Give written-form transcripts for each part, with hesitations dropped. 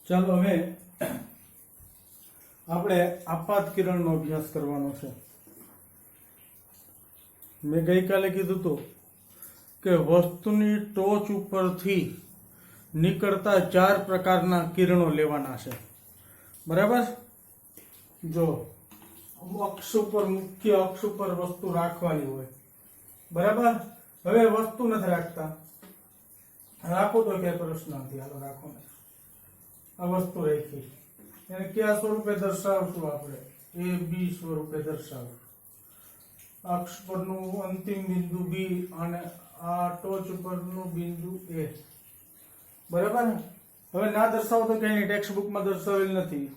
ચાલો હવે આપણે આપાત કિરણનો અભ્યાસ કરવાનો છે. મેં ગઈકાલે કીધું હતું કે વસ્તુની ટોચ ઉપરથી નીકળતા 4 પ્રકારના કિરણો લેવાના છે. બરાબર? જો અક્ષ ઉપર, મુખ્ય અક્ષ ઉપર વસ્તુ રાખવાની હોય. બરાબર? હવે વસ્તુ નથી રાખતા, રાખો તો ક્યાંય પ્રશ્ન નથી. હાલો રાખો ને, આ વસ્તુ રાખી, એને કયા સ્વરૂપે દર્શાવશું? આપણે એ બી સ્વરૂપે દર્શાવશું. અક્ષ પરનું અંતિમ બિંદુ બી અને આ ટોચ પરનું બિંદુ એ. બરાબર? હવે ના દર્શાવો તો કઈ ટેક્સ્ટ બુકમાં દર્શાવેલ નથી.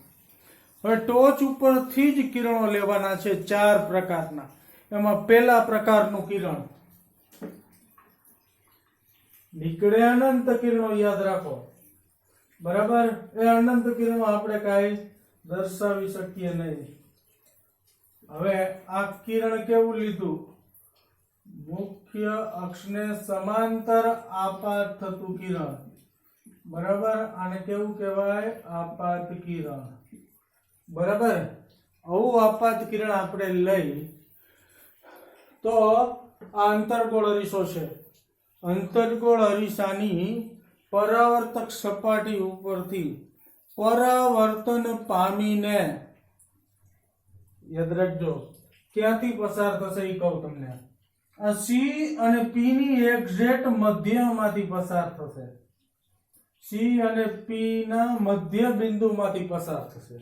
હવે ટોચ ઉપરથી જ કિરણો લેવાના છે 4 પ્રકારના. એમાં પહેલા પ્રકારનું કિરણ નીકળે અનંત કિરણો, યાદ રાખો. બરાબર? એ અનંત કિરણો આપણે કાંઈ દર્શાવી શકીએ નહીં. હવે આ કિરણ કેવું લીધું? મુખ્ય અક્ષને સમાંતર આપાત થતું કિરણ. બરાબર? આને કેવું કહેવાય? આપાત કિરણ. બરાબર? આવું આપાત કિરણ આપણે લઈ તો આ અંતર્ગોળ અરીસો છે. અંતર્ગોળ અરીસાની પરાવર્તક સપાટી ઉપરથી પરાવર્તન પામીને, યાદ રાખજો, ક્યાંથી પસાર થશે એ કહું તમને. આ સી અને પી ની એક્ઝેક્ટ મધ્યમાંથી પસાર થશે. સી અને પી ના મધ્ય બિંદુમાંથી પસાર થશે.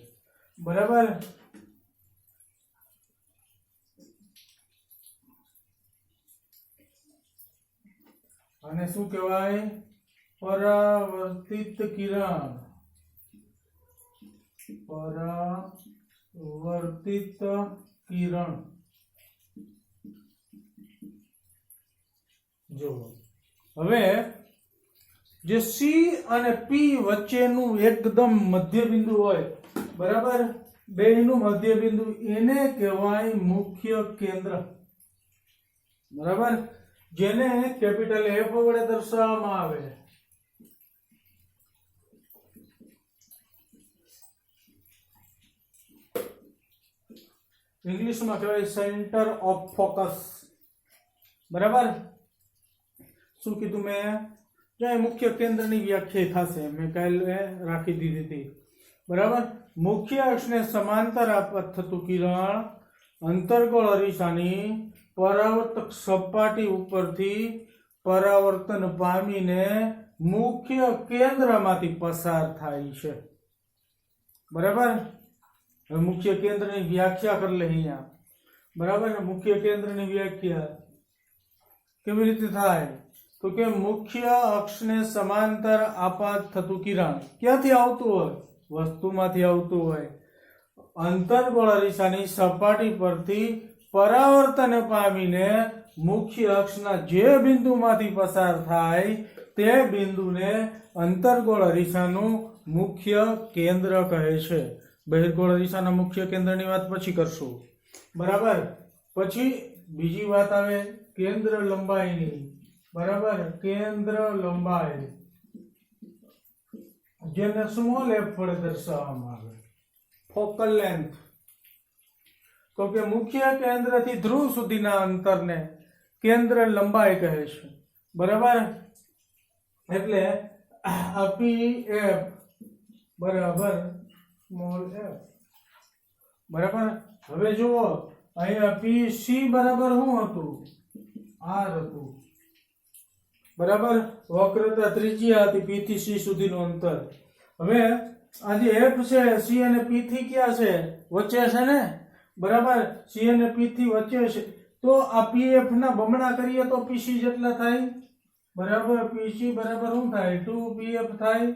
બરાબર? અને શું કહેવાય? પરાવર્તિત કિરણ. પરાવર્તિત કિરણ. જો હવે જે સી અને પી વચ્ચેનું એકદમ મધ્ય બિંદુ હોય, બરાબર, બેયનું મધ્ય બિંદુ, એને કહેવાય મુખ્ય કેન્દ્ર. બરાબર? જેને કેપિટલ એફ વડે દર્શાવવામાં આવે. ઇંગ્લિશમાં કહેવાય સેન્ટર ઓફ ફોકસ. બરાબર? શું કીધું મેં? જો મુખ્ય કેન્દ્રની વ્યાખ્યા થશે, મેં કાલે રાખી દીધી હતી. બરાબર? મુખ્ય અક્ષને સમાંતર આપાત થતું કિરણ અંતર્ગોળ અરીસાની પરાવર્તક સપાટી ઉપરથી પરાવર્તન પામીને મુખ્ય કેન્દ્રમાંથી પસાર થાય છે. બરાબર? હવે મુખ્ય કેન્દ્રની વ્યાખ્યા કરી લે અહીંયા. બરાબર? મુખ્ય કેન્દ્રની વ્યાખ્યા કેવી રીતે થાય? તો કે મુખ્ય અક્ષને સમાંતર આપાત થતું કિરણ ક્યાંથી આવતું હોય? વસ્તુમાંથી આવતું હોય. અંતર્ગોળ અરીસાની સપાટી પરથી પરાવર્તન પામીને મુખ્ય અક્ષના જે બિંદુમાંથી પસાર થાય તે બિંદુને અંતર્ગોળ અરીસાનું મુખ્ય કેન્દ્ર કહે છે. બહિર્ગોળ અરીસાના મુખ્ય કેન્દ્રની વાત પછી કરશું. બરાબર? પછી બીજી વાત આવે કેન્દ્ર લંબાઈની. બરાબર? કેન્દ્ર લંબાઈ, જેને સ્મોલ એફ વડે દર્શાવવામાં આવે. Focal length. તો કે મુખ્ય કેન્દ્રથી ધ્રુવ સુધીના અંતરને કેન્દ્ર લંબાઈ કહે છે. બરાબર? એટલે આ પી એફ બરાબર સ્મોલ એફ. બરાબર? હવે જુઓ, અહીંયા પી સી બરાબર શું હતું? આર હતું. બરાબર? વક્રતા ત્રિજ્યા હતી પી થી સી સુધીનું અંતર. હવે આ જે એફ છે, સી અને પી થી ક્યાં છે? વચ્ચે છે ને. બરાબર? સી અને પી થી વચ્ચે છે. તો આ પીએફ ના બમણા કરીએ તો પીસી જેટલા થાય. બરાબર? પીસી બરાબર શું થાય? 2pf થાય.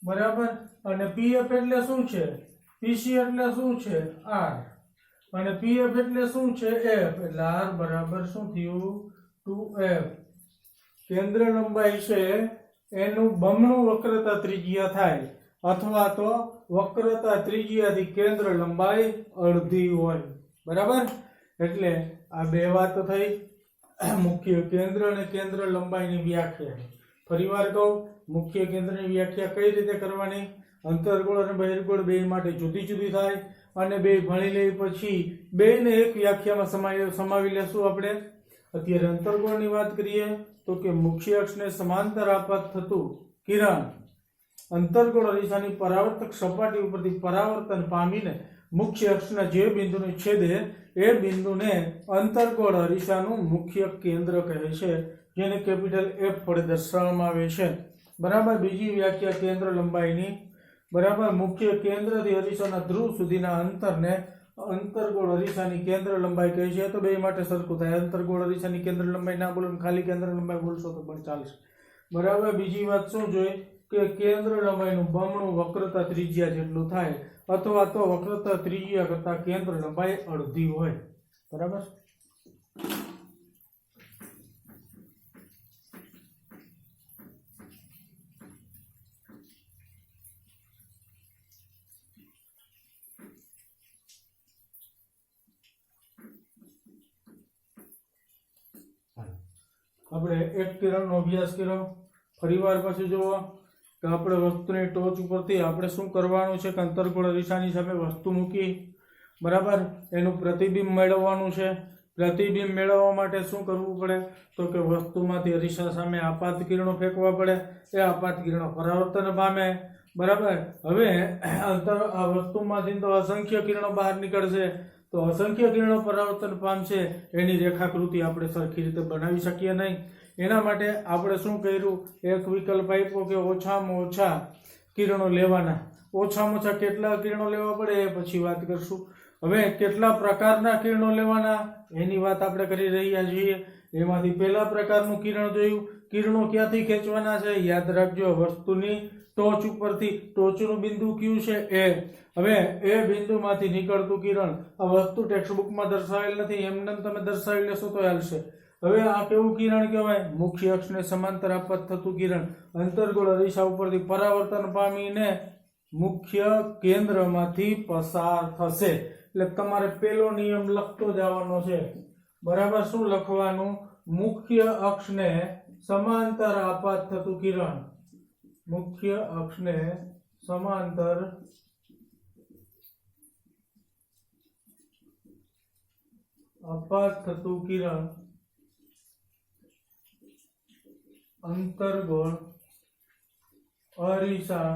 બરાબર? અને પીએફ એટલે શું છે? પીસી એટલે શું છે? આર. અને પીએફ એટલે શું છે? એફ. એટલે આર બરાબર શું થયું? 2f. કેન્દ્ર લંબાઈ છે એનું બમણું વક્રતા ત્રિજ્યા થાય, અથવા તો વક્રતા ત્રિજ્યાથી કેન્દ્ર લંબાઈ અડધી હોય. બરાબર? એટલે આ બે વાત થઈ. મુખ્ય કેન્દ્ર અને કેન્દ્ર લંબાઈની વ્યાખ્યા. ફરીવાર કહું, મુખ્ય કેન્દ્રની વ્યાખ્યા કઈ રીતે કરવાની અંતર્ગોળ અને બહિર્ગોળ બે માટે જુદી જુદી થાય અને બે ભણી લઈ પછી બેને એક વ્યાખ્યામાં સમાવી લેશું આપણે. અત્યારે અંતર્ગોળની વાત કરીએ તો કે મુખ્ય અક્ષને સમાંતર આપાત થતું કિરણ અંતર્ગોળ અરીસાની પરાવર્તક સપાટી ઉપરથી પરાવર્તન પામીને મુખ્ય અક્ષના જે બિંદુને છેદે એ બિંદુને અંતર્ગોળ અરીસાનું મુખ્ય કેન્દ્ર કહે છે, જેને કેપિટલ F વડે દર્શાવવામાં આવે છે. બરાબર. બીજી વ્યાખ્યા કેન્દ્ર લંબાઈની. બરાબર. મુખ્ય કેન્દ્રથી અરીસાના ધ્રુવ સુધીના અંતરને અંતર્ગોળ અરીસાની કેન્દ્ર લંબાઈ કહે છે. તો બે માટે સરખું થાય. અંતર્ગોળ અરીસાની કેન્દ્ર લંબાઈ ના બોલો, ખાલી કેન્દ્ર લંબાઈ બોલશો તો પણ ચાલશે. બરાબર. બીજી વાત શું જોઈએ કે કેન્દ્ર લંબાઈનું બમણું વક્રતા ત્રિજ્યા જેટલું થાય, અથવા તો વક્રતા ત્રિજ્યા કરતા કેન્દ્ર લંબાઈ અડધી હોય. બરાબર. આપણે એક કિરણનો અભ્યાસ કર્યો. ફરીવાર પાછું જોવો કે આપણે વસ્તુની ટોચ ઉપરથી આપણે શું કરવાનું છે કે અંતર્ગોળ અરીસાની સામે વસ્તુ મૂકી, બરાબર, એનું પ્રતિબિંબ મેળવવાનું છે. પ્રતિબિંબ મેળવવા માટે શું કરવું પડે તો કે વસ્તુમાંથી અરીસા સામે આપાત કિરણો ફેંકવા પડે. એ આપાત કિરણો પરાવર્તન પામે. બરાબર. હવે આ વસ્તુમાંથી તો અસંખ્ય કિરણો બહાર નીકળશે, તો અસંખ્ય કિરણો પરાવર્તન પામશે. એની રેખાકૃતિ આપણે સરખી રીતે બનાવી શકીએ નહીં. એના માટે આપણે શું કર્યું, એક વિકલ્પ આપ્યો કે ઓછામાં ઓછા કિરણો લેવાના. ઓછામાં ઓછા કેટલા કિરણો લેવા પડે એ પછી વાત કરશું. હવે કેટલા પ્રકારના કિરણો લેવાના એની વાત આપણે કરી રહ્યા છીએ. એમાંથી પહેલા પ્રકારનું કિરણ જોયું. કિરણો ક્યાંથી ખેંચવાના છે યાદ રાખજો, વસ્તુની ટોચ ઉપરથી. ટોચનું બિંદુ કયું છે એ. હવે એ બિંદુમાંથી નીકળતું કિરણ, આ વસ્તુ ટેક્સ્ટબુકમાં દર્શાવેલ નથી, એમને તમે દર્શાવી લેશો તો ચાલશે. હવે આ કેવું કિરણ કહેવાય, મુખ્ય અક્ષને સમાંતર આપાત થતું કિરણ અંતર્ગોળ અરીસા ઉપરથી પરાવર્તન પામીને મુખ્ય કેન્દ્રમાંથી પસાર થશે. એટલે તમારે પેલો નિયમ લખતો જવાનો છે. બરાબર. શું લખવાનું, મુખ્ય અક્ષને સમાંતર આપાત થતું કિરણ, મુખ્ય અક્ષને સમાંતર આપાત થતું કિરણ અંતર્ગોળ અરીસા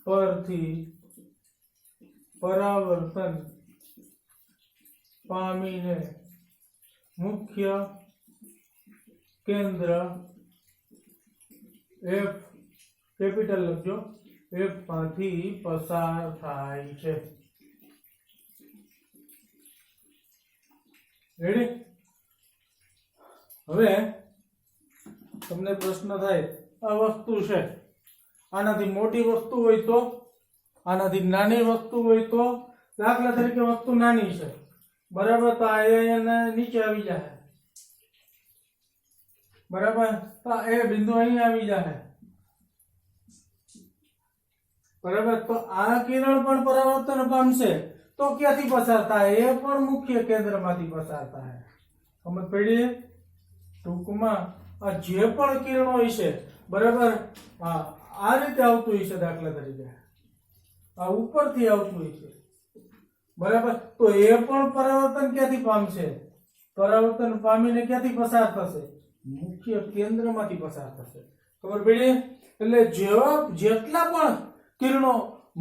પરથી પરાવર્તન પામીને મુખ્ય કેન્દ્ર F, કેપિટલ લખજો, F માંથી પસાર થાય છે. રેડી. હવે તમને પ્રશ્ન થાય, આ વસ્તુ છે, આનાથી મોટી વસ્તુ હોય તો, આનાથી નાની વસ્તુ હોય તો, દાખલા તરીકે વસ્તુ નાની છે, બરાબર, તો આ અહીંયા નીચે આવી જાય, બરાબર, તો એ બિંદુ અહીં આવી જાય, બરાબર. તો આ કિરણ પણ પરાવર્તન પામશે તો ક્યાંથી પસાર થાય, એ પણ મુખ્ય કેન્દ્રમાંથી પસાર થાય. સમજ પડી? ટૂંકમાં આ જે પણ કિરણો હશે, બરાબર, આ રીતે આવતું હશે, દાખલા તરીકે આ ઉપરથી આવતું હશે, બરાબર, તો એ પણ પરાવર્તન ક્યાંથી પામશે, પરાવર્તન પામીને ક્યાંથી પસાર થશે, મુખ્ય કેન્દ્રમાંથી પસાર થશે. ખબર પડી? એટલે જેટલા પણ કિરણો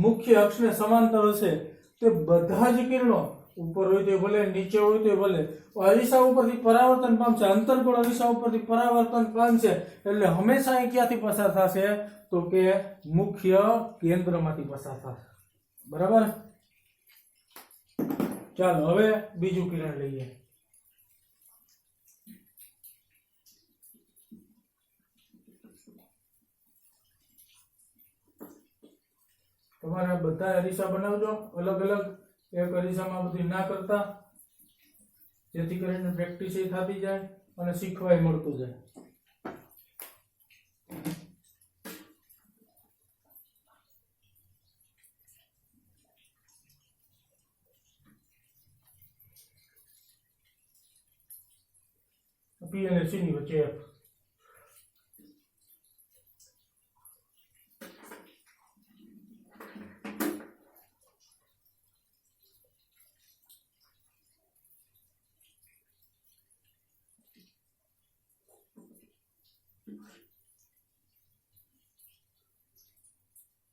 મુખ્ય અક્ષને સમાંતર હશે તે બધા જ કિરણો ઉપર હોય તો ભલે, નીચે હોય તો ભલે, અરીસા ઉપરથી પરાવર્તન પામશે. અંતર્ગોળ અરીસા ઉપરથી પરાવર્તન પામશે એટલે હંમેશા એ ક્યાંથી પસાર થશે તો કે મુખ્ય કેન્દ્રમાંથી પસાર થશે. બરાબર. ચાલો હવે બીજું કિરણ લઈએ. તમારે બધા અરીસા બનાવજો અલગ અલગ, એક અરીસામાં બધી ના કરતા, જેથી કરીને પ્રેક્ટિસ એ થતી જાય અને શીખવાય મળતું જાય. પી અને સી ની વચ્ચે F.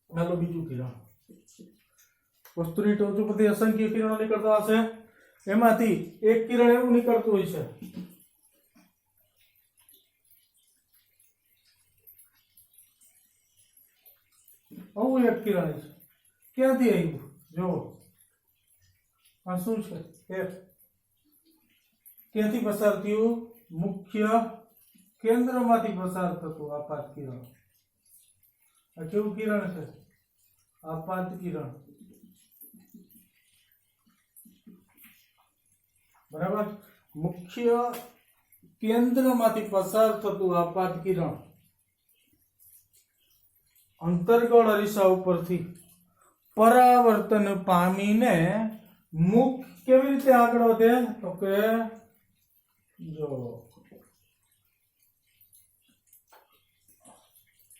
ચાલો બીજું કિરણ વસ્તુની ટોચ ઉપરથી અસંખ્ય કિરણો નીકળતા હશે એમાંથી એક કિરણ એવું નીકળતું હોય છે આવું એક કિરણ છે ક્યાંથી આવ્યું જો આ શું છે એક ક્યાંથી પસાર થયું મુખ્ય કેન્દ્રમાંથી પસાર થતું આપાત કિરણ આ કેવું કિરણ છે આપાત કિરણ બરાબર મુખ્ય કેન્દ્રમાંથી પસાર થતું આપાત કિરણ અંતર્ગોળ અરીસા ઉપરથી પરાવર્તન પામીને મુખ કેવી રીતે આગળ વધે તો કે જો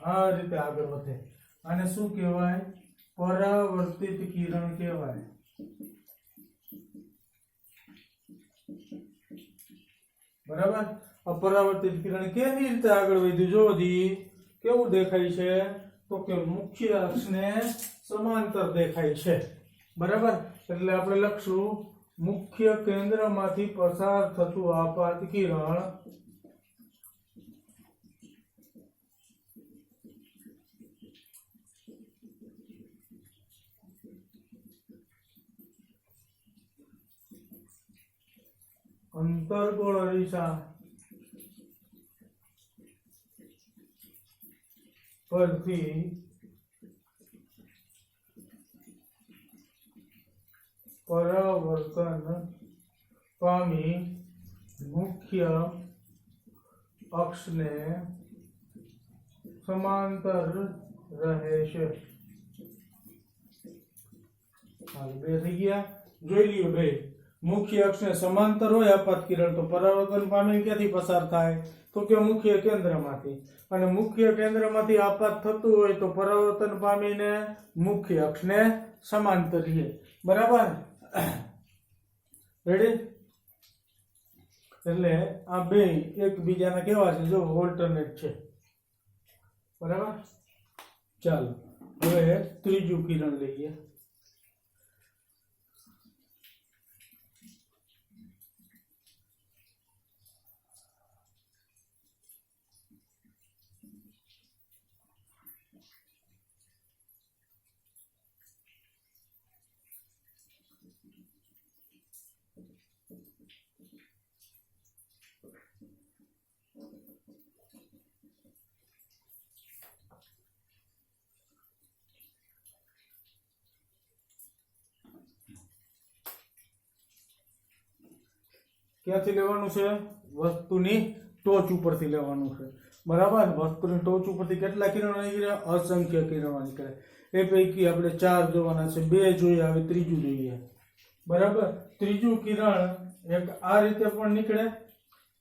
આ રીતે આગળ વધે આને શું કહેવાય પરાવર્તિત કિરણ કહેવાય બરાબર અપરાવર્તિત કિરણ કેવી રીતે આગળ વધ્યું જો દી કેવું દેખાય છે તો કે મુખ્ય અક્ષને સમાંતર દેખાય છે બરાબર એટલે આપણે લખશું મુખ્ય કેન્દ્રમાંથી પસાર થતું આપાત કિરણ અંતર્ગોળ અરીસા પરથી પરાવર્તન પામી મુખ્ય અક્ષને સમાંતર રહે છે હાલ બે થઈ ગયા જોઈ લ્યો બે મુખ્ય અક્ષને સમાંતર હોય આપાત કિરણ તો પરાવર્તન પામી ક્યાંથી પસાર થાય તો કે મુખ્ય કેન્દ્રમાંથી અને મુખ્ય કેન્દ્રમાંથી આપાત થતું હોય તો પરાવર્તન પામીને મુખ્ય અક્ષને સમાંતર રહે બરાબર રેડી એટલે આ બે એકબીજાના કેવા છે જો ઓલ્ટરનેટ છે બરાબર ચાલો હવે ત્રીજું કિરણ લઈએ ક્યાંથી લેવાનું છે વસ્તુની ટોચ ઉપરથી લેવાનું છે બરાબર વસ્તુની ટોચ ઉપરથી કેટલા કિરણો નીકળે અસંખ્ય કિરણો નીકળે એ પૈકી આપણે 4 જોવાના છે 2 જોઈએ હવે ત્રીજું જોઈએ બરાબર ત્રીજું કિરણ એક આ રીતે પણ નીકળે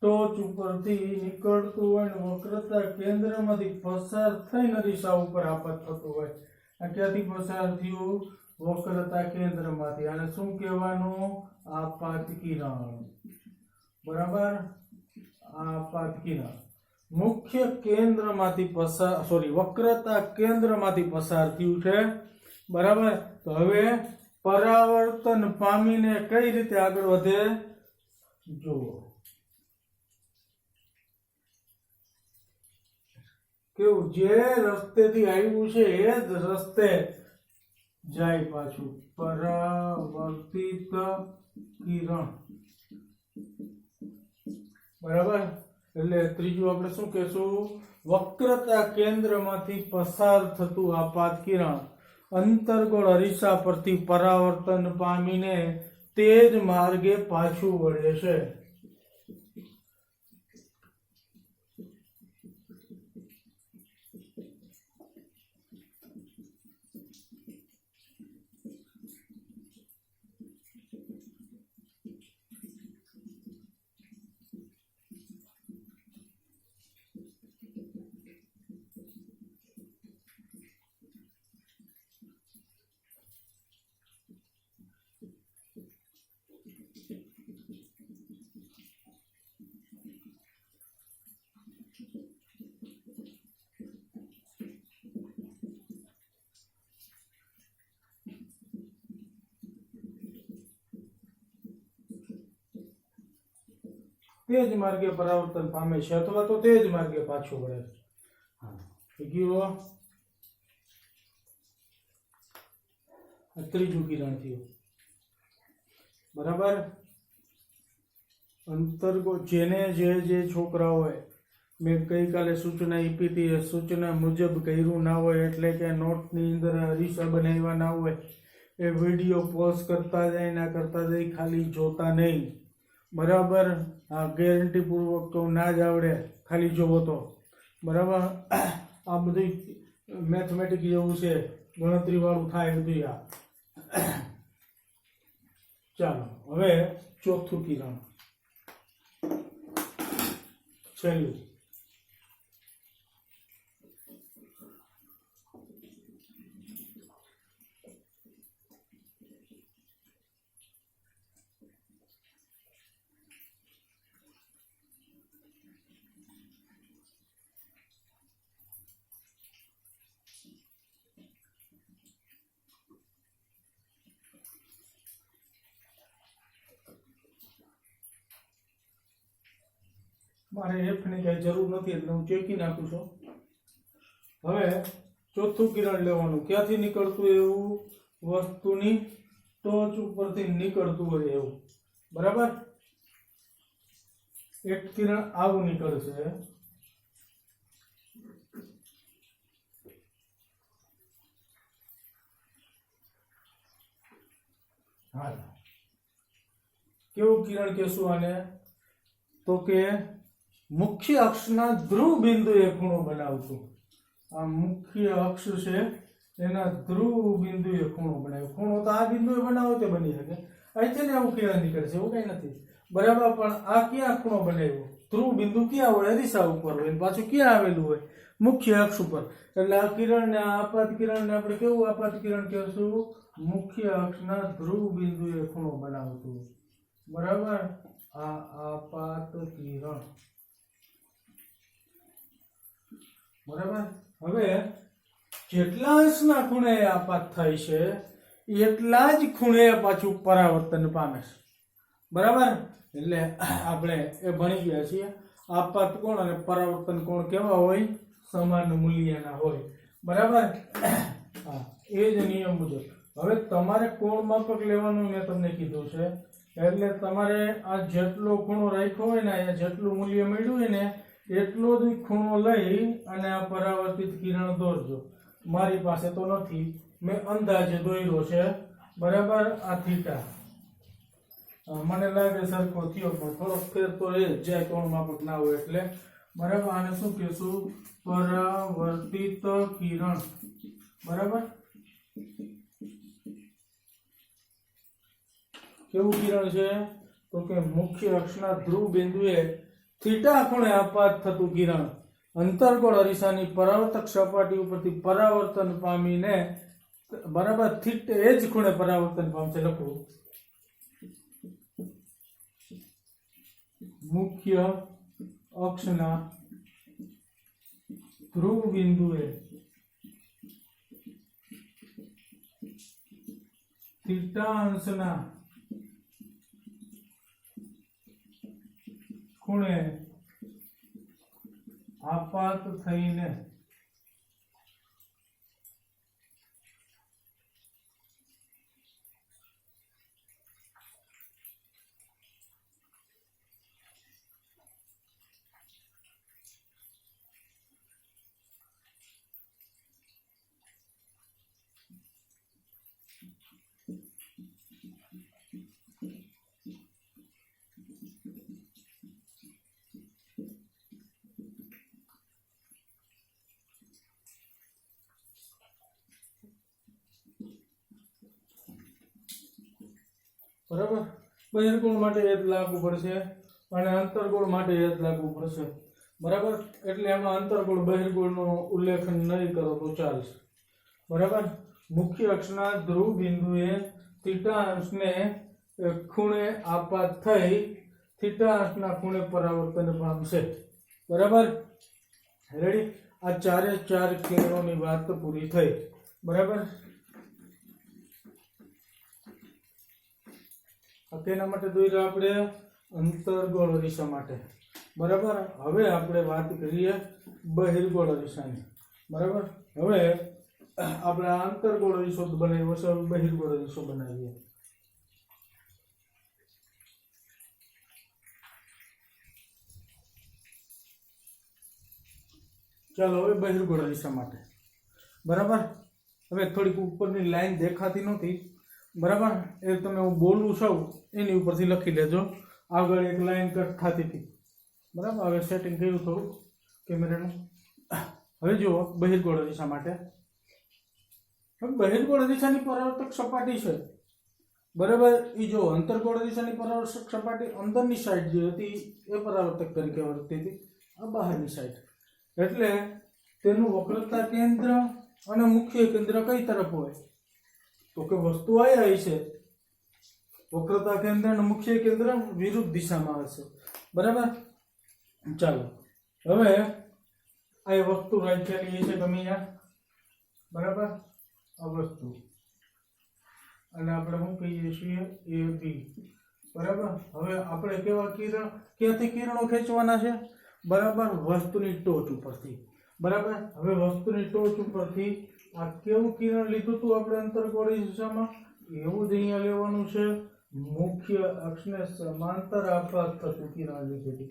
ટોચ ઉપરથી નીકળતું હોય ને વક્રતા કેન્દ્રમાંથી પસાર થઈને અરીસા ઉપર આપાત થતું હોય આ ક્યાંથી પસાર થયું વક્રતા કેન્દ્રમાંથી આને શું કહેવાનું આપાત કિરણ બરાબર આપાત કિરણ મુખ્ય કેન્દ્રમાંથી પસાર વક્રતા કેન્દ્રમાંથી પસાર થયું છે બરાબર તો હવે પરાવર્તન પામીને કઈ રીતે આગળ વધે જુઓ કેવું જે રસ્તેથી આવ્યું છે એ જ રસ્તે જાય પાછું પરાવર્તિત કિરણ બરાબર એટલે ત્રીજું આપણે શું કહેશું વક્રતા કેન્દ્રમાંથી પસાર થતું આપાત કિરણ અંતર્ગોળ અરીસા પરથી પરાવર્તન પામીને તે જ માર્ગે પાછું વળે છે તે જ માર્ગે પરાવર્તન પામે છે અથવા તો તે જ માર્ગે પાછું વળે છે. હા, ગયો ત્રીજું કિરણ થયું. બરાબર. અંતર્ગોળ જેને જે છોકરાઓએ મેં ગઈકાલે સૂચના આપી હતી એ સૂચના મુજબ કર્યું ના હોય, એટલે કે નોટની અંદર અરીસા બનાવ્યા ના હોય, એ વિડીયો પોઝ કરતા જાય ના કરતા જાય, ખાલી જોતા નહીં. બરાબર. આ ગેરંટી પૂર્વક તો ના જ આવડે ખાલી જોવો તો. બરાબર. આ બધું મેથમેટિક જેવું છે, ગણતરી વાળું થાય બધું. આ ચાલો હવે ચોથું કિરણ છેલ્લું. મારે એફ ની કઈ જરૂર નથી એટલે હું ચેકી નાખું છું. હવે ચોથું કિરણ લેવાનું. ક્યાંથી નીકળતું એવું? વસ્તુની ટોચ ઉપરથી નીકળતું હોય એવું. બરાબર. એક કિરણ આવું નીકળશે. હા, કેવું કિરણ કહેશું આને? તો કે મુખ્ય અક્ષના ધ્રુવ બિંદુએ ખૂણો બનાવતું. આ મુખ્ય અક્ષ છે એના ધ્રુવ બિંદુએ ખૂણો બનાવ્યો. ખૂણો તો આ બિંદુએ બનાવો તે બની શકે. અહીંથી ને આવું કિરણ નીકળશે, એવું કઈ નથી. બરાબર. પણ આ ક્યાં ખૂણો બનાવ્યો? ધ્રુવ બિંદુ ક્યાં હોય? અરીસા ઉપર હોય. પાછું ક્યાં આવેલું હોય? મુખ્ય અક્ષ ઉપર. એટલે આ કિરણને, આપાત કિરણને આપણે કેવું આપાત કિરણ કહેશું? મુખ્ય અક્ષના ધ્રુવ બિંદુએ ખૂણો બનાવતું. બરાબર. આ આપાત કિરણ. બરાબર. હવે જેટલા અંશના ખૂણે આપાત થાય છે એટલા જ ખૂણે પાછું પરાવર્તન પામે છે. બરાબર. એટલે આપણે એ ભણી ગયા છીએ. આપાત કોણ અને પરાવર્તન કોણ કેવા હોય? સમાન મૂલ્યના હોય. બરાબર. હા, એ જ નિયમ મુજબ. હવે તમારે કોણ માપક લેવાનું મેં તમને કીધું છે. એટલે તમારે આ જેટલો ખૂણો રાખ્યો હોય ને, અહીંયા જેટલું મૂલ્ય મળ્યું હોય ને એટલો જ ખૂણો લઈ અને આ પરાવર્તિત કિરણ દોરજો. મારી પાસે તો નથી, મેં અંદાજે દોર્યો છે. બરાબર. આ થીટા મને લાગે સરખો થયો, પણ થોડોક ફેર તો એ જાય કોણ માપક ના હોય એટલે. બરાબર. આને શું કહેશું? પરાવર્તિત કિરણ. બરાબર. કેવું કિરણ છે? તો કે મુખ્ય અક્ષના ધ્રુવ બિંદુએ થીટા ખૂણે આપાત થતું કિરણ અંતર્ગોળ અરીસાની પરાવર્તક સપાટી ઉપરથી પરાવર્તન પામીને, બરાબર, થીટ એ જ ખૂણે પરાવર્તન પામશે. લખવું. મુખ્ય અક્ષના ધ્રુવ બિંદુએ થીટા અંશના ખૂણે આપાત થઈને બરાબર. બહિર્ગોળ માટે એ જ લાગુ પડશે અને અંતર્ગોળ માટે એ જ લાગુ પડશે. બરાબર. એટલે એમાં અંતર્ગોળ બહિર્ગોળનો ઉલ્લેખ નહીં કરો તો ચાલશે. બરાબર. મુખ્ય અક્ષના ધ્રુવ બિંદુએ થીટા અંશને ખૂણે આપાત થઈ થીટા અંશના ખૂણે પરાવર્તન પામશે. બરાબર. રેડી. આ ચારે ચાર કિરણોની વાત પૂરી થઈ. બરાબર. તેના માટે દોર્યા આપણે અંતર્ગોળ અરીસા માટે. બરાબર. હવે આપણે વાત કરીએ બહિર્ગોળ અરીસાની. બરાબર. હવે આપણે આ અંતર્ગોળ અરીસો બનાવ્યો છે, હવે બહિર્ગોળ અરીસો બનાવીએ. ચાલો હવે બહિર્ગોળ અરીસા માટે. બરાબર. હવે થોડીક ઉપરની લાઈન દેખાતી નહોતી. બરાબર. એ તમે હું બોલું છું એની ઉપરથી લખી લેજો. આગળ એક લાઈન કટ થતી હતી. બરાબર. હવે સેટિંગ કર્યું થોડું કેમેરાનું. હવે જુઓ બહિર્ગોળ અરીસા માટે. હવે બહિર્ગોળ અરીસાની પરાવર્તક સપાટી છે. બરાબર. એ જો અંતર્ગોળ અરીસાની પરાવર્તક સપાટી અંદરની સાઈડ જે હતી એ પરાવર્તક તરીકે વર્તતી હતી, આ બહારની સાઈડ. એટલે તેનું વક્રતા કેન્દ્ર અને મુખ્ય કેન્દ્ર કઈ તરફ હોય? તો કે વસ્તુ આવી છે, વક્રતા કેન્દ્ર અને મુખ્ય કેન્દ્ર વિરુદ્ધ દિશામાં હશે. બરાબર. ચાલો હવે આ વસ્તુ રાખેલી છે ગમે ત્યાં. બરાબર. આ વસ્તુ અને આપણે શું કહીએ છીએ? એ બી. બરાબર. હવે આપણે કેવા કિરણ, ક્યાંથી કિરણો ખેંચવાના છે? બરાબર. વસ્તુની ટોચ ઉપરથી. બરાબર. હવે વસ્તુની ટોચ ઉપરથી આ કેવું કિરણ લીધું હતું આપણે અંતર્ગોળ દિશામાં? એવું જ અહીંયા લેવાનું છે. મુખ્ય અક્ષને સમાંતર આપાત થતું કિરણ લીધું હતું.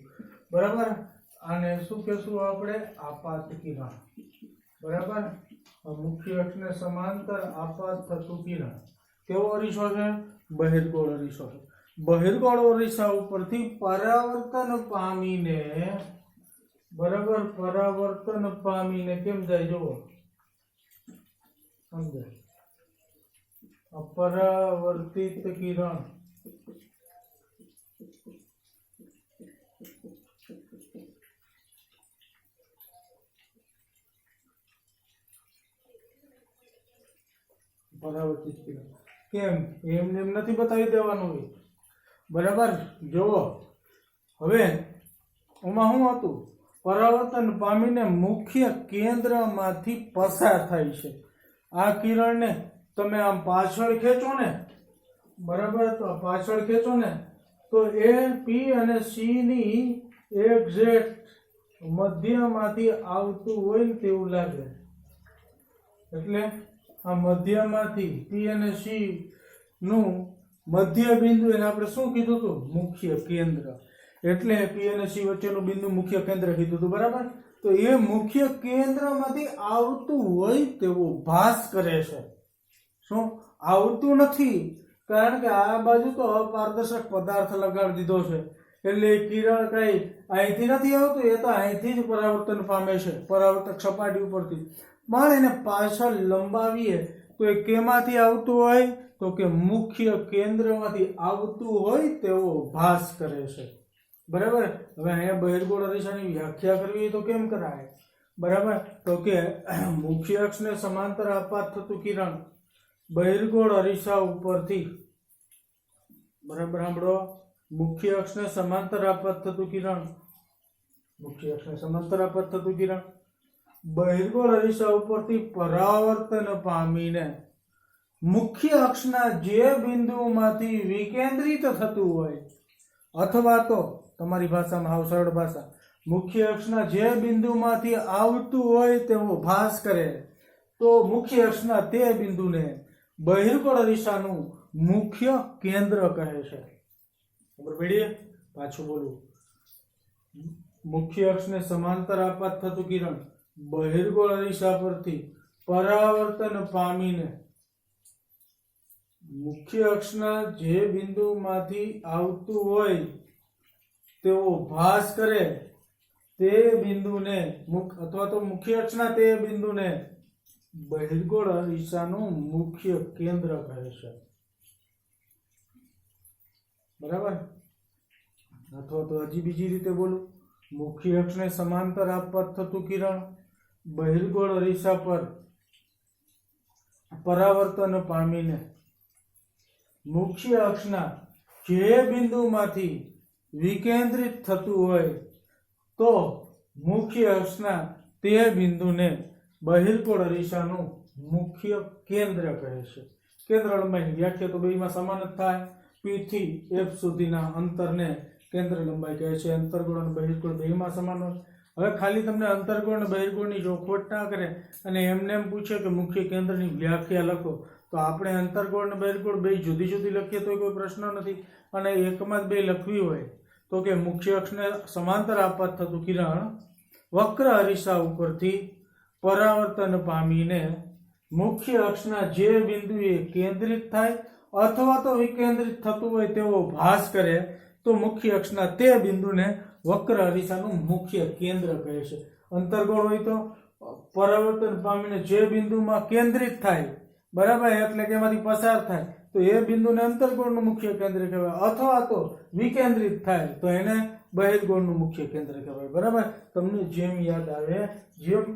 બરાબર. આને શું કહેશું આપણે? આપાત કિરણ. બરાબર. મુખ્ય અક્ષને સમાંતર આપાત થતું કિરણ. કેવો અરીસો છે? બહિર્ગોળ અરીસો છે. બહિર્ગોળ અરીસા ઉપરથી પરાવર્તન પામીને, બરાબર, પરાવર્તન પામીને કેમ જાય જુઓ, સમજાય? અપરાવર્તિત કિરણ પરાવર્તિત કિરણ કેમ? એમને એમ નથી બતાવી દેવાનું હોય. બરાબર. જુઓ હવે એમાં શું હતું? પરાવર્તન પામીને મુખ્ય કેન્દ્રમાંથી પસાર થાય છે. આ કિરણને તમે આમ પાછળ ખેંચો ને, બરાબર, તો પાછળ ખેંચો ને તો એ પી અને સી ની એક્ઝેક્ટ મધ્યમાંથી આવતું હોય ને તેવું લાગે. એટલે આ મધ્યમાંથી પી અને સી નું મધ્ય બિંદુ એને આપણે શું કીધું હતું? મુખ્ય કેન્દ્ર. એટલે પી અને સી વચ્ચેનું બિંદુ મુખ્ય કેન્દ્ર કીધું હતું. બરાબર. તો એ મુખ્ય કેન્દ્રમાંથી આવતું હોય તેવો ભાસ કરે છે. શું આવતું નથી? કારણ કે આ બાજુ તો અપારદર્શક પદાર્થ લગાડી દીધો છે. એટલે કિરણ કઈ અહીંથી નથી આવતું, એ તો અહીંથી જ પરાવર્તન પામે છે, પરાવર્તક સપાટી ઉપરથી. પણ એને પાછળ લંબાવીએ તો એ કેમાંથી આવતું હોય? તો કે મુખ્ય કેન્દ્રમાંથી આવતું હોય તેવો ભાસ કરે છે. બરાબર. હવે અહીંયા બહિર્ગોળ અરીસાની વ્યાખ્યા કરવી હોય તો કેમ કરાય? બરાબર. તો કે મુખ્ય અક્ષને સમાંતર આપાત થતું કિરણ બહિર્ગોળ અરીસા ઉપરથી, બરાબર સાંભળો, મુખ્ય અક્ષને સમાંતર આપાત થતું કિરણ, મુખ્ય અક્ષને સમાંતર આપાત થતું કિરણ બહિર્ગોળ અરીસા ઉપરથી પરાવર્તન પામીને મુખ્ય અક્ષના જે બિંદુમાંથી વિકેન્દ્રિત થતું હોય, અથવા તો તમારી ભાષામાં હાવ સરળ ભાષા, મુખ્ય અક્ષના જે બિંદુમાંથી આવતું હોય તેવો ભાસ કરે, તો મુખ્ય અક્ષના તે બિંદુને બહિર્ગોળ અરીસાનું મુખ્ય કેન્દ્ર કહે છે. ખબર પડી? પાછું બોલું. મુખ્ય અક્ષને સમાંતર આપાત થતું કિરણ બહિર્ગોળ અરીસા પરથી પરાવર્તન પામીને મુખ્ય અક્ષના જે બિંદુમાંથી આવતું હોય તેવો ભાસ કરે, તે બિંદુને અથવા તો મુખ્ય અક્ષના તે બિંદુને બહિર્ગોળ અરીસાનું મુખ્ય કેન્દ્ર કહે છે. બરાબર. અથવા તો હજી બીજી રીતે બોલું, મુખ્ય અક્ષને સમાંતર આપાત થતું કિરણ બહિર્ગોળ અરીસા પર પરાવર્તન પામીને મુખ્ય અક્ષના જે બિંદુમાંથી વિકેન્દ્રિત થતું હોય તો મુખ્ય અક્ષના તે બિંદુને બહિર્ગોળ અરીસાનું મુખ્ય કેન્દ્ર કહે છે. કેન્દ્ર લંબાઈની વ્યાખ્યા તો બેમાં સમાન જ થાય. P થી F સુધીના અંતરને કેન્દ્ર લંબાઈ કહે છે. અંતર્ગોળ અને બહિર્ગોળ બેયમાં સમાન હોય. હવે ખાલી તમને અંતર્ગોળ અને બહિર્ગોળની જો ખોટ ના કરે અને એમને એમ પૂછે કે મુખ્ય કેન્દ્રની વ્યાખ્યા લખો, તો આપણે અંતર્ગોળ અને બહિર્ગોળ બે જુદી જુદી લખીએ તો કોઈ પ્રશ્ન નથી. અને એકમાં જ બે લખવી હોય તો કે મુખ્ય અક્ષને સમાંતર આપાત થતું કિરણ વક્ર અરીસા ઉપરથી પરાવર્તન પામીને મુખ્ય અક્ષના જે બિંદુએ કેન્દ્રિત થાય અથવા તો વિકેન્દ્રિત થતું હોય તેવો ભાસ કરે તો મુખ્ય અક્ષના તે બિંદુને વક્ર અરીસાનું મુખ્ય કેન્દ્ર કહે છે. અંતર્ગોળ હોય તો પરાવર્તન પામીને જે બિંદુમાં કેન્દ્રિત થાય, બરાબર, એટલે કે એમાંથી પસાર થાય તો એ બિંદુને અંતર્ગોળનું મુખ્ય કેન્દ્ર કહેવાય, અથવા તો વિકેન્દ્રિત થાય તો એને બહિર્ગોળનું મુખ્ય કેન્દ્ર કહેવાય. બરાબર, તમને જેમ યાદ આવે, જેમ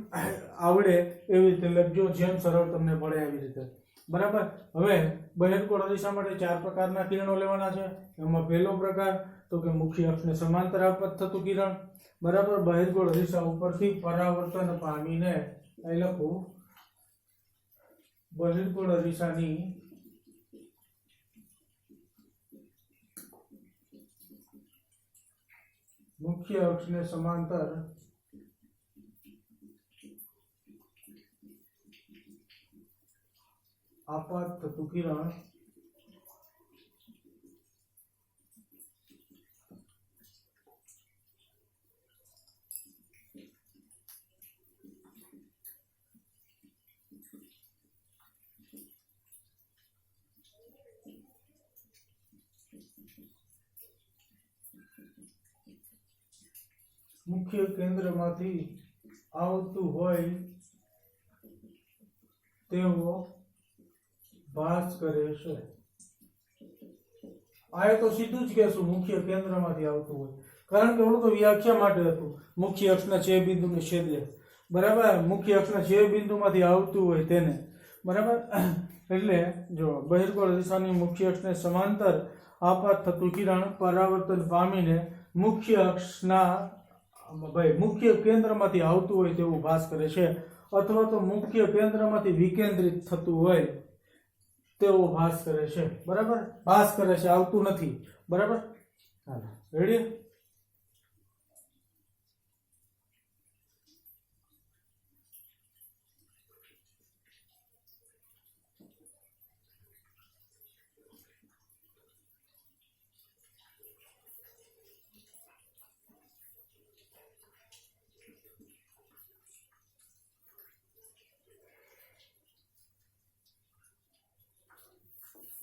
આવડે એવી રીતે લખજો, જેમ સરળ તમને પડે એવી રીતે. બરાબર. હવે બહિર્ગોળ અરીસા માટે 4 પ્રકારના કિરણો લેવાના છે. એમાં પહેલો પ્રકાર તો કે મુખ્ય અક્ષને સમાંતર આપાત થતું કિરણ. બરાબર, બહિર્ગોળ અરીસા ઉપરથી પરાવર્તન પામીને, અહીં લખું, બહિર્ગોળ અરીસાની મુખ્ય અક્ષને સમાંતર આપાત થતું કિરણ મુખ્ય કેન્દ્રમાંથી આવતું હોય તેવો ભાસ કરે છે. આ તો સીધું જ કહેશું મુખ્ય કેન્દ્રમાંથી આવતું હોય, કારણ કે ઓલું તો વ્યાખ્યા માટે હતું, મુખ્ય અક્ષના જે બિંદુને છેદે. બરાબર, મુખ્ય અક્ષના જે બિંદુમાંથી આવતું હોય તેને. બરાબર, એટલે જો બહિર્ગોળ દિશાની મુખ્ય અક્ષને સમાંતર આપાત થતું કિરણ પરાવર્તન પામીને મુખ્ય અક્ષના મુખ્ય કેન્દ્રમાંથી આવતું હોય તેવું ભાસ કરે છે, અથવા તો મુખ્ય કેન્દ્રમાંથી વિકેન્દ્રિત થતું હોય તેવો ભાસ કરે છે. બરાબર, ભાસ કરે છે, આવતું નથી. બરાબર, હાલો રેડી.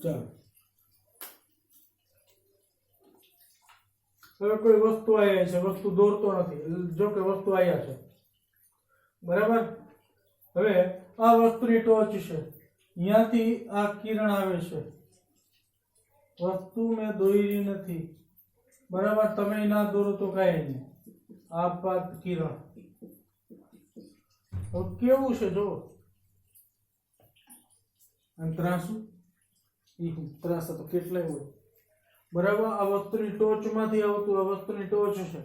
ચાલો, હવે કોઈ વસ્તુ આવ્યા છે, વસ્તુ દોરતો નથી, જો કે વસ્તુ આવ્યા છે. બરાબર, હવે આ વસ્તુની ટોચ છે, અહીંયાથી આ કિરણ આવે છે, વસ્તુ મેં દોરી નથી. બરાબર, તમે ના દોરો તો કાંઈ નહીં. આપાત કિરણ હવે કેવું છે જો, ત્રાસુ ત્રાસ તો કેટલાય હોય. બરાબર, આ વસ્તુની ટોચમાંથી આવતું, આ વસ્તુની ટોચ છે,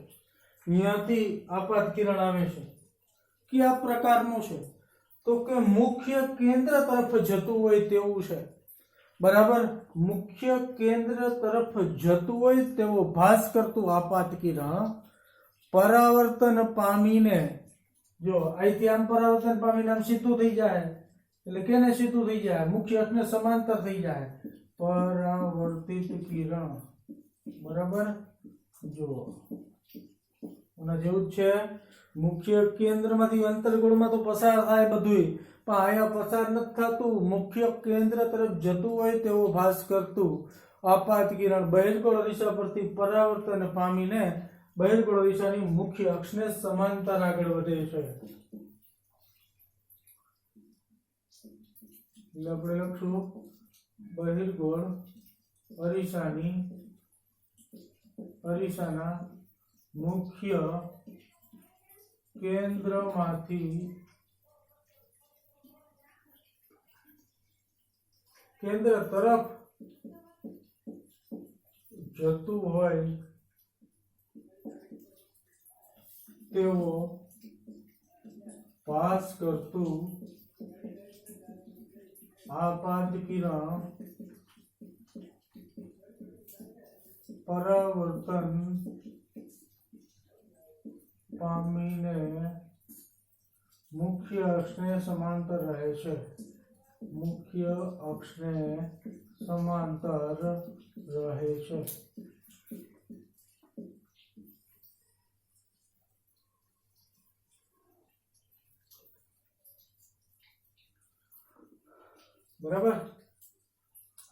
અહીંયાથી આપાત કિરણ આવે છે. કયા પ્રકારનું છે તો કે મુખ્ય કેન્દ્ર તરફ જતું હોય તેવું છે. બરાબર, મુખ્ય કેન્દ્ર તરફ જતું હોય તેવો ભાસ કરતું આપાત કિરણ પરાવર્તન પામીને, જો અહીંથી આમ પરાવર્તન પામીને આમ સીધું થઈ જાય, એટલે કેને સીધું થઈ જાય, મુખ્ય અક્ષને સમાંતર થઈ જાય, પરાવર્તિત કિરણ. બરાબર, જો આના જેવું જ છે. મુખ્ય કેન્દ્રમાંથી અંતર્ગોળમાં તો પસાર થાય બધું, પણ અહીંયા પસાર નથી થતું, મુખ્ય કેન્દ્ર તરફ જતું હોય તેવો ભાસ કરતું આપાત કિરણ બહિર્ગોળ દિશા પરથી પરાવર્તન પામીને બહિર્ગોળ દિશાની મુખ્ય અક્ષને સમાંતર આગળ વધે છે. એટલે આપણે લખશું બહિર્ગોળ અરીસાના મુખ્ય કેન્દ્રમાંથી કેન્દ્ર તરફ જતું હોય તેવો ભાસ કરતું આપાત કિરણ પરાવર્તન પામીને મુખ્ય અક્ષને સમાંતર રહે છે, મુખ્ય અક્ષને સમાંતર રહે છે. બરાબર.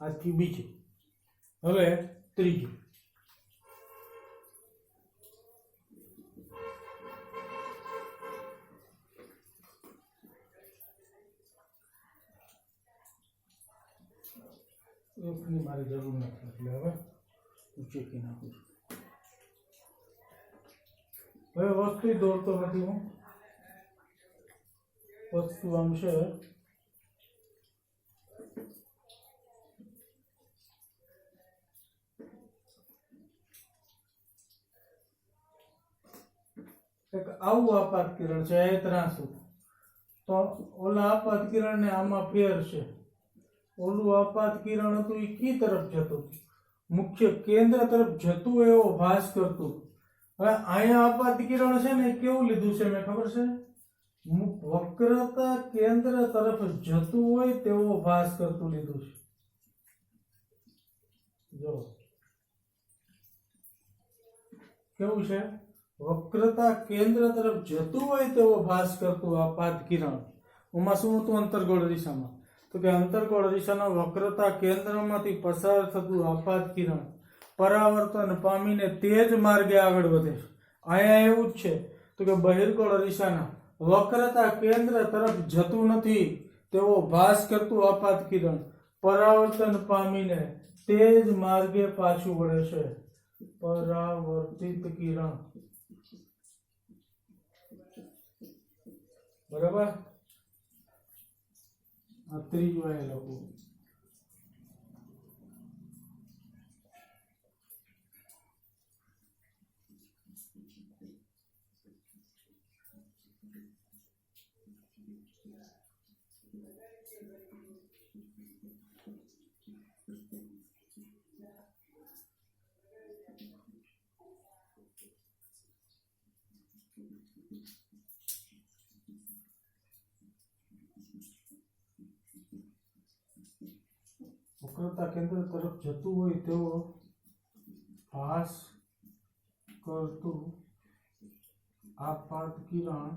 આજથી બીજું. હવે ત્રીજું. એકની મારી જરૂર નથી એટલે હવે હું ચેકી નાખું છું. હવે વસ્તુ દોરતો નથી હું. વસ્તુ આમ છે, એક આવું આપાત કિરણ છે, એ ત્રાસુ. તો ઓલા આપાત કિરણ ને આમાં ફેર છે. ઓલું આપાત કિરણ હતું એ કી તરફ જતું, મુખ્ય કેન્દ્ર તરફ જતું એવો ભાસ કરતું. હવે અહીંયા આપાત કિરણ છે ને કેવું લીધું છે મેં ખબર છે, વક્રતા કેન્દ્ર તરફ જતું હોય તેવો ભાસ કરતું લીધું છે. જો કેવું છે, વક્રતા કેન્દ્ર તરફ જતું હોય તેવો ભાસ કરતું આપાત કિરણ. એમાં શું હતું અંતર્ગોળ દિશામાં, તો કે અંતર્ગોળ દિશાના વક્રતા કેન્દ્રમાંથી પસાર થતું આપાત કિરણ પરાવર્તન પામીને તે જ માર્ગે આગળ વધે છે. અહીંયા એવું જ છે, તો કે બહિર્ગોળ દિશાના વક્રતા કેન્દ્ર તરફ જતું નથી તેવો ભાસ કરતું આપાત કિરણ પરાવર્તન પામીને તે જ માર્ગે પાછું વળે છે. પરાવર્તિત કિરણ. બરાબર. આ ત્રીજું એ લખું. વક્રતા કેન્દ્ર તરફ જતું હોય તેવો ભાસ કરતું આપાત કિરણ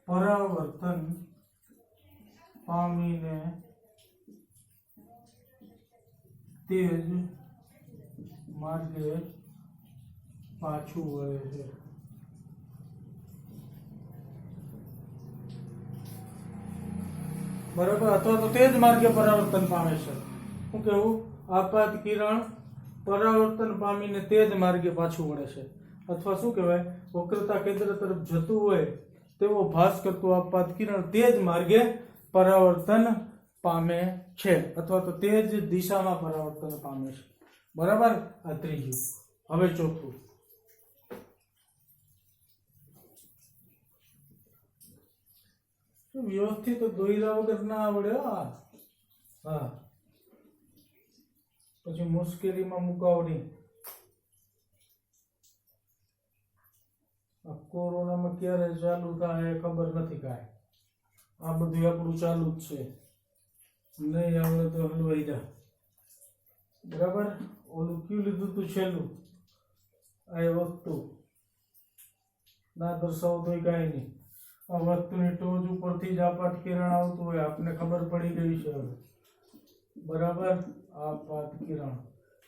પરાવર્તન પામીને તે જ માર્ગે પાછું વળે છે. બરાબર. અથવા તો તે જ માર્ગે પરાવર્તન પામે છે. શું કેવું, આપાત કિરણ પરાવર્તન પામીને તે જ માર્ગે પાછું વળે છે. અથવા શું કહેવાય, વક્રતા કેન્દ્ર તરફ જતું હોય તેવો ભાસ કરતું આપાત કિરણ તે જ માર્ગે પરાવર્તન પામે છે, અથવા તો તે જ દિશામાં પરાવર્તન પામે છે. બરાબર. આ ત્રીજું. હવે ચોથું. વ્યવસ્થિત દોયરા વગર ના આવડે. હા, પછી મુશ્કેલીમાં મુકાવડી. આ કોરોનામાં ક્યારે ચાલુ થાય ખબર નથી કાંઈ. આ બધું આપણું ચાલુ જ છે. નહીં આવડે તો હલવાઈ જા. બરાબર. ઓલું કયું લીધું તું છેલ્લું, આ વસ્તુ ના દર્શાવો તો કાંઈ નહીં. આ વસ્તુની ટોચ ઉપરથી જ આપાત કિરણ આવતું હોય, આપને ખબર પડી ગઈ છે હવે. બરાબર. આપાત કિરણ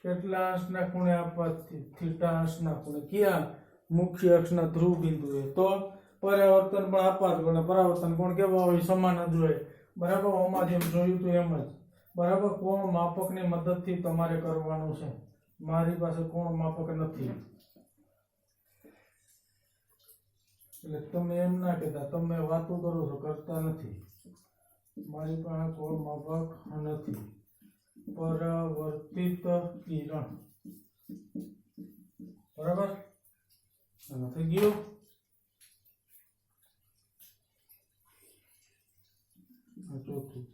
કેટલા અંશના ખૂણે આપાત, થીટા અંશના ખૂણે. ક્યાં? મુખ્ય અક્ષના ધ્રુવ બિંદુએ. તો પરાવર્તન પણ આપાત કોણ, પરાવર્તન કોણ કેવા હોય, સમાન જ હોય. બરાબર. આમાં જેમ જોયું હતું એમ જ. બરાબર. કોણ માપકની મદદથી તમારે કરવાનું છે. મારી પાસે કોણ માપક નથી, એટલે તમે એમ ના કહેતા તમે વાતો કરો છો, કરતા નથી. મારી પાસે કોણ માપક નથી. પરાવર્તિત કિરણ. બરાબર. થઈ ગયું. ચોથું.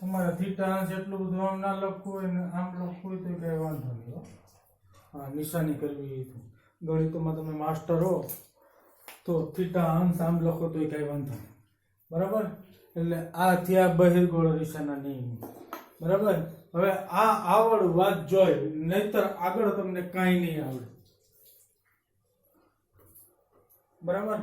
તમારે થીટા અંશ એટલું બધું આમ ના લખવું હોય ને આમ લખવું હોય તો કઈ વાંધો નહીં હો. હા, નિશાની કરવી તો ગણિતમાં તમે માસ્ટર હો તો થીટા અંશ આમ લખો તો કઈ વાંધો નહીં. બરાબર, એટલે આ થયા બહિર્ગોળ અરીસાના નિયમ. બરાબર, હવે આ આવડ વાત જોઈ, નહીતર આગળ તમને કાંઈ નહીં આવડે. બરાબર,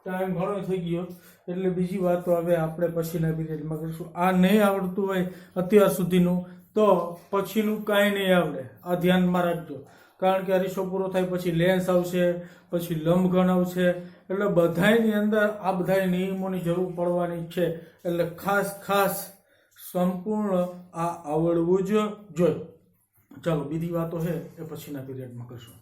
ટાઈમ ઘણો થઈ ગયો એટલે બીજી વાતો હવે આપણે પછીના પીરિયડમાં કરીશું. આ નહીં આવડતું હોય અત્યાર સુધીનું તો પછીનું કાંઈ નહીં આવડે, આ ધ્યાનમાં રાખજો. કારણ કે અરીસો પૂરો થાય પછી લેન્સ આવશે, પછી લંબઘન આવશે, એટલે બધાની અંદર આ બધા નિયમોની જરૂર પડવાની છે. એટલે ખાસ સંપૂર્ણ આ આવડવું જ જોઈએ. ચાલો બીજી વાતો છે એ પછીના પીરિયડમાં કરશું.